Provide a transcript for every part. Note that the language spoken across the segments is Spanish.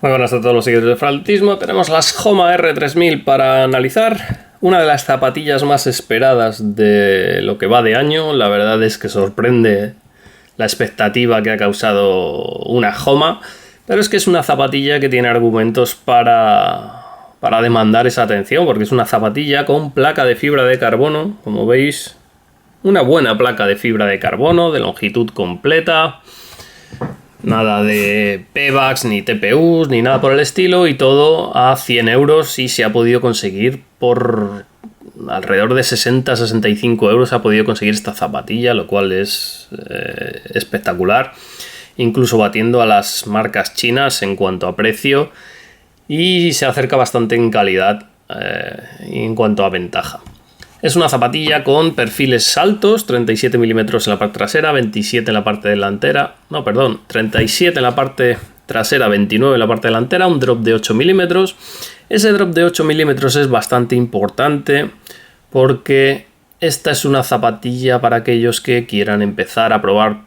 Muy buenas a todos los seguidores de Fanatismo. Tenemos las Homa R3000 para analizar. Una de las zapatillas más esperadas de lo que va de año. La verdad es que sorprende la expectativa que ha causado una Homa. Pero es que es una zapatilla que tiene argumentos para demandar esa atención. Porque es una zapatilla con placa de fibra de carbono. Como veis, una buena placa de fibra de carbono de longitud completa. Nada de Pebax, ni TPUs, ni nada por el estilo, y todo a 100 euros, y se ha podido conseguir por alrededor de 60-65 euros. Se ha podido conseguir esta zapatilla, lo cual es espectacular, incluso batiendo a las marcas chinas en cuanto a precio, y se acerca bastante en calidad en cuanto a ventaja. Es una zapatilla con perfiles altos, 37 milímetros en la parte trasera, 27 en la parte delantera, 37 en la parte trasera, 29 en la parte delantera, un drop de 8 milímetros. Ese drop de 8 milímetros es bastante importante porque esta es una zapatilla para aquellos que quieran empezar a probar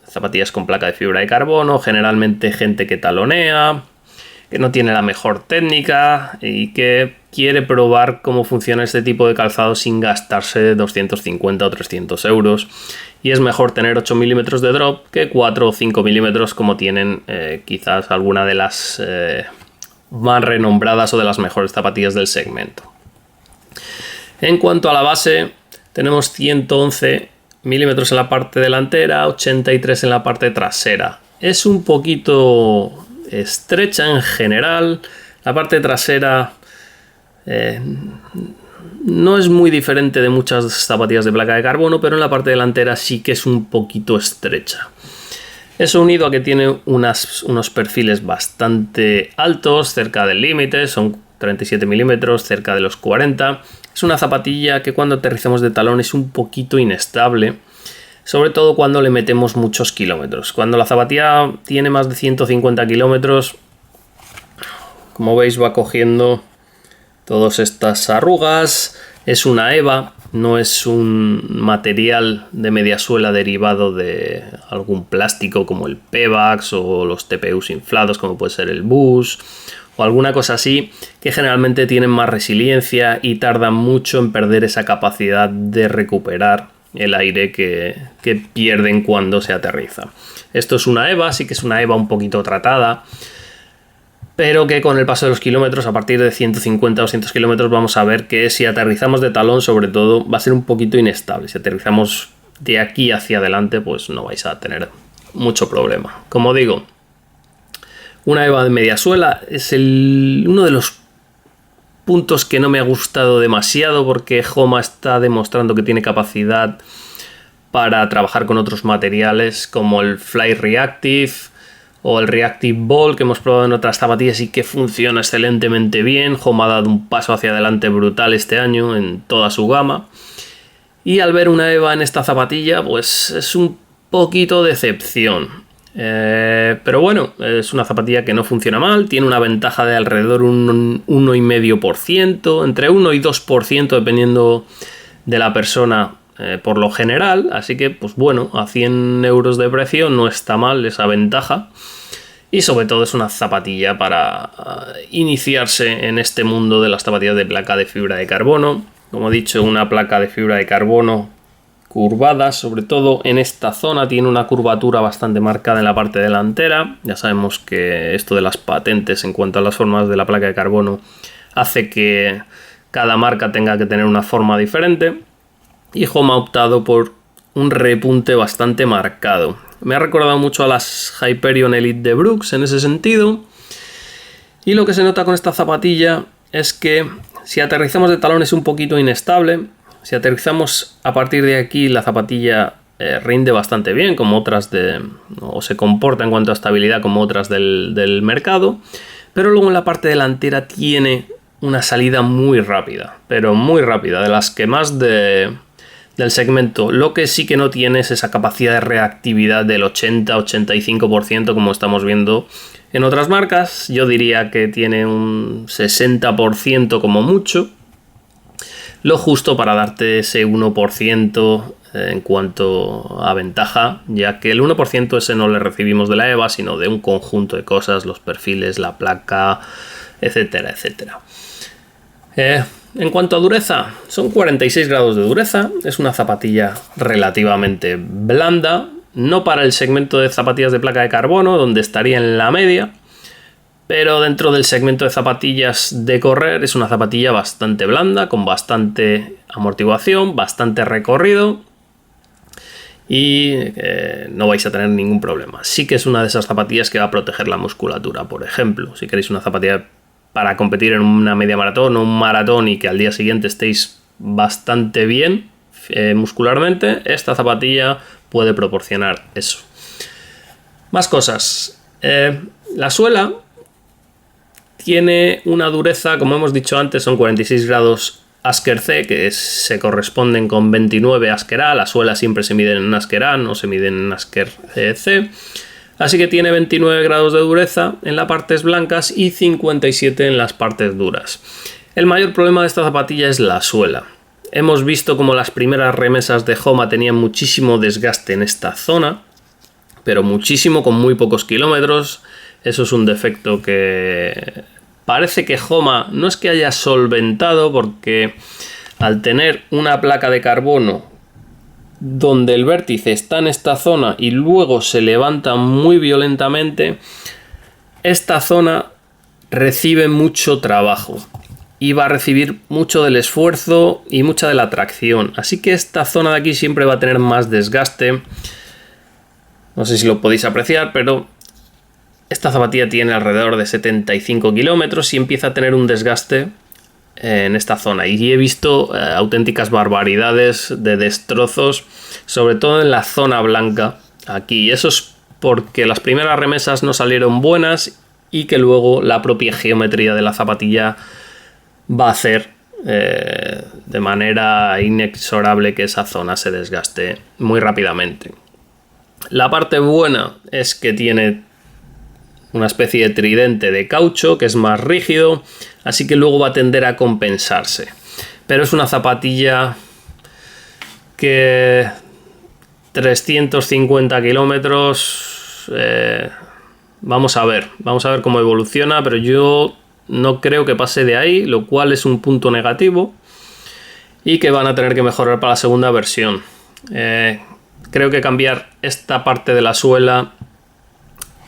zapatillas con placa de fibra de carbono, generalmente gente que talonea, que no tiene la mejor técnica y que quiere probar cómo funciona este tipo de calzado sin gastarse 250 o 300 euros. Y es mejor tener 8 milímetros de drop que 4 o 5 milímetros como tienen quizás alguna de las más renombradas o de las mejores zapatillas del segmento. En cuanto a la base, tenemos 111 milímetros en la parte delantera, 83 en la parte trasera. Es un poquito estrecha en general. La parte trasera no es muy diferente de muchas zapatillas de placa de carbono, pero en la parte delantera sí que es un poquito estrecha. Eso unido a que tiene unos perfiles bastante altos, cerca del límite, son 37 milímetros, cerca de los 40. Es una zapatilla que cuando aterrizamos de talón es un poquito inestable, sobre todo cuando le metemos muchos kilómetros. Cuando la zapatilla tiene más de 150 kilómetros, como veis, va cogiendo todas estas arrugas. Es una EVA, no es un material de mediasuela derivado de algún plástico como el Pebax o los TPUs inflados como puede ser el Bus o alguna cosa así, que generalmente tienen más resiliencia y tardan mucho en perder esa capacidad de recuperar el aire que pierden cuando se aterriza. Esto es una EVA, sí que es una EVA un poquito tratada, pero que con el paso de los kilómetros, a partir de 150 o 200 kilómetros, vamos a ver que si aterrizamos de talón, sobre todo, va a ser un poquito inestable. Si aterrizamos de aquí hacia adelante, pues no vais a tener mucho problema. Como digo, una EVA de media suela es uno de los puntos que no me ha gustado demasiado, porque Homa está demostrando que tiene capacidad para trabajar con otros materiales como el Fly Reactive o el Reactive Ball, que hemos probado en otras zapatillas y que funciona excelentemente bien. Homa ha dado un paso hacia adelante brutal este año en toda su gama, y al ver una EVA en esta zapatilla pues es un poquito decepción. Pero bueno, es una zapatilla que no funciona mal, tiene una ventaja de alrededor un 1,5%, entre 1 y 2% dependiendo de la persona por lo general, así que pues bueno, a 100 euros de precio no está mal esa ventaja, y sobre todo es una zapatilla para iniciarse en este mundo de las zapatillas de placa de fibra de carbono. Como he dicho, una placa de fibra de carbono curvada, sobre todo en esta zona, tiene una curvatura bastante marcada en la parte delantera. Ya sabemos que esto de las patentes en cuanto a las formas de la placa de carbono hace que cada marca tenga que tener una forma diferente, y Homa ha optado por un repunte bastante marcado. Me ha recordado mucho a las Hyperion Elite de Brooks en ese sentido, y lo que se nota con esta zapatilla es que si aterrizamos de talón es un poquito inestable. Si aterrizamos a partir de aquí, la zapatilla rinde bastante bien, como otras o se comporta en cuanto a estabilidad como otras del mercado, pero luego en la parte delantera tiene una salida muy rápida, pero muy rápida, de las que más del segmento. Lo que sí que no tiene es esa capacidad de reactividad del 80-85% como estamos viendo en otras marcas. Yo diría que tiene un 60% como mucho, lo justo para darte ese 1% en cuanto a ventaja, ya que el 1% ese no le recibimos de la EVA, sino de un conjunto de cosas, los perfiles, la placa, etcétera, etcétera. En cuanto a dureza, son 46 grados de dureza, es una zapatilla relativamente blanda, no para el segmento de zapatillas de placa de carbono, donde estaría en la media, pero dentro del segmento de zapatillas de correr es una zapatilla bastante blanda, con bastante amortiguación, bastante recorrido y no vais a tener ningún problema. Sí que es una de esas zapatillas que va a proteger la musculatura, por ejemplo. Si queréis una zapatilla para competir en una media maratón o un maratón y que al día siguiente estéis bastante bien muscularmente, esta zapatilla puede proporcionar eso. Más cosas. La suela tiene una dureza, como hemos dicho antes, son 46 grados Asker C, que se corresponden con 29 Asker A. La suela siempre se mide en Asker A, no se mide en Asker C. Así que tiene 29 grados de dureza en las partes blancas y 57 en las partes duras. El mayor problema de esta zapatilla es la suela. Hemos visto como las primeras remesas de Homa tenían muchísimo desgaste en esta zona, pero muchísimo, con muy pocos kilómetros. Eso es un defecto que parece que Homa no es que haya solventado, porque al tener una placa de carbono donde el vértice está en esta zona y luego se levanta muy violentamente, esta zona recibe mucho trabajo y va a recibir mucho del esfuerzo y mucha de la tracción. Así que esta zona de aquí siempre va a tener más desgaste. No sé si lo podéis apreciar, pero esta zapatilla tiene alrededor de 75 kilómetros y empieza a tener un desgaste en esta zona. Y he visto auténticas barbaridades de destrozos, sobre todo en la zona blanca aquí. Y eso es porque las primeras remesas no salieron buenas y que luego la propia geometría de la zapatilla va a hacer de manera inexorable que esa zona se desgaste muy rápidamente. La parte buena es que tiene una especie de tridente de caucho que es más rígido, así que luego va a tender a compensarse. Pero es una zapatilla que 350 kilómetros, vamos a ver cómo evoluciona, pero yo no creo que pase de ahí, lo cual es un punto negativo y que van a tener que mejorar para la segunda versión. Creo que cambiar esta parte de la suela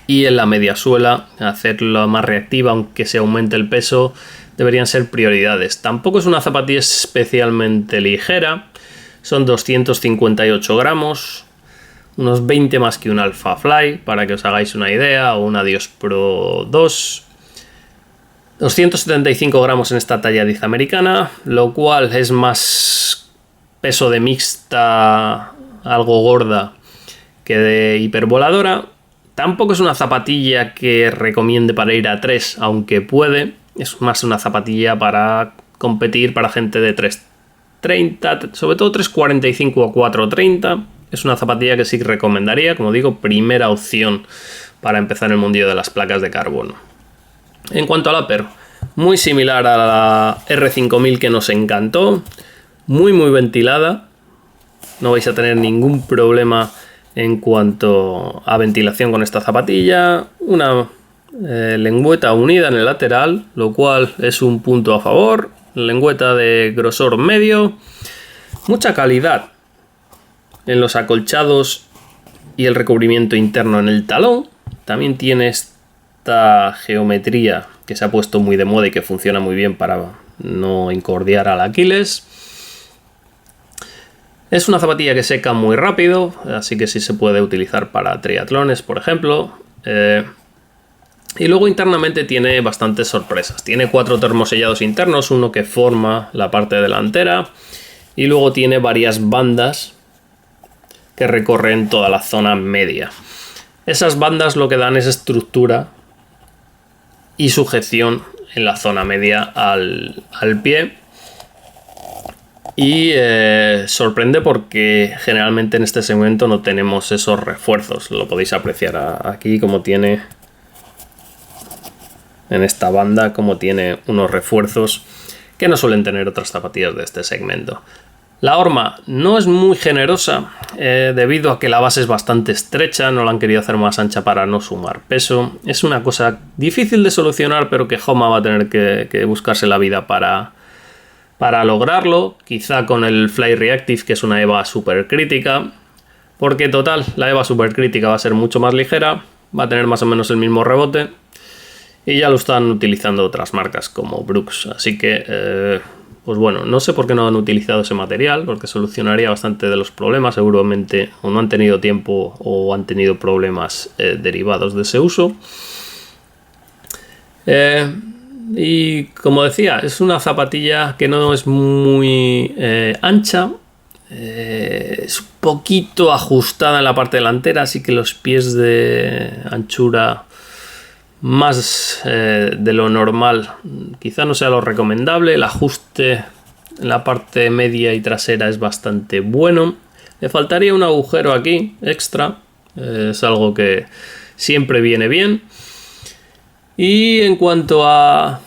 y en la media suela, hacerla más reactiva aunque se aumente el peso, deberían ser prioridades. Tampoco es una zapatilla especialmente ligera, son 258 gramos, unos 20 más que un Alpha Fly, para que os hagáis una idea, o un Adios Pro 2. 275 gramos en esta talla 10 americana, lo cual es más peso de mixta, algo gorda, que de hipervoladora. Tampoco es una zapatilla que recomiende para ir a 3, aunque puede. Es más una zapatilla para competir para gente de 3.30, sobre todo 3.45 a 4.30. Es una zapatilla que sí recomendaría, como digo, primera opción para empezar en el mundillo de las placas de carbono. En cuanto al upper, muy similar a la R5000 que nos encantó, muy ventilada. No vais a tener ningún problema en cuanto a ventilación con esta zapatilla. Una lengüeta unida en el lateral, lo cual es un punto a favor. Lengüeta de grosor medio. Mucha calidad en los acolchados y el recubrimiento interno en el talón. También tiene esta geometría que se ha puesto muy de moda y que funciona muy bien para no incordiar al Aquiles. Es una zapatilla que seca muy rápido, así que sí se puede utilizar para triatlones, por ejemplo. Y luego internamente tiene bastantes sorpresas. Tiene 4 termosellados internos, uno que forma la parte delantera, y luego tiene varias bandas que recorren toda la zona media. Esas bandas lo que dan es estructura y sujeción en la zona media al pie. Y sorprende porque generalmente en este segmento no tenemos esos refuerzos. Lo podéis apreciar aquí como tiene en esta banda, como tiene unos refuerzos que no suelen tener otras zapatillas de este segmento. La horma no es muy generosa debido a que la base es bastante estrecha, no la han querido hacer más ancha para no sumar peso. Es una cosa difícil de solucionar, pero que Homa va a tener que buscarse la vida para lograrlo, quizá con el Fly Reactive, que es una EVA super crítica, porque total, la EVA super crítica va a ser mucho más ligera, va a tener más o menos el mismo rebote, y ya lo están utilizando otras marcas como Brooks, así que pues bueno, no sé por qué no han utilizado ese material, porque solucionaría bastante de los problemas, seguramente o no han tenido tiempo o han tenido problemas derivados de ese uso. Y como decía, es una zapatilla que no es muy ancha, es un poquito ajustada en la parte delantera, así que los pies de anchura más de lo normal quizá no sea lo recomendable. El ajuste en la parte media y trasera es bastante bueno. Le faltaría un agujero aquí extra, es algo que siempre viene bien. Y en cuanto a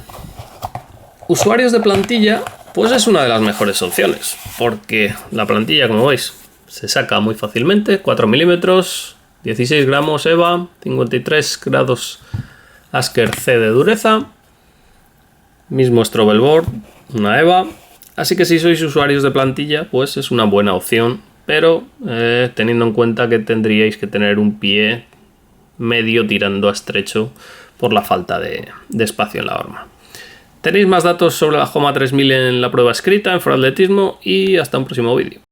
usuarios de plantilla, pues es una de las mejores opciones, porque la plantilla, como veis, se saca muy fácilmente. 4 milímetros, 16 gramos EVA, 53 grados Asker C de dureza, mismo Strobel Board, una EVA. Así que si sois usuarios de plantilla, pues es una buena opción, pero teniendo en cuenta que tendríais que tener un pie medio tirando a estrecho por la falta de espacio en la horma. Tenéis más datos sobre la Homa 3000 en la prueba escrita en For Atletismo y hasta un próximo vídeo.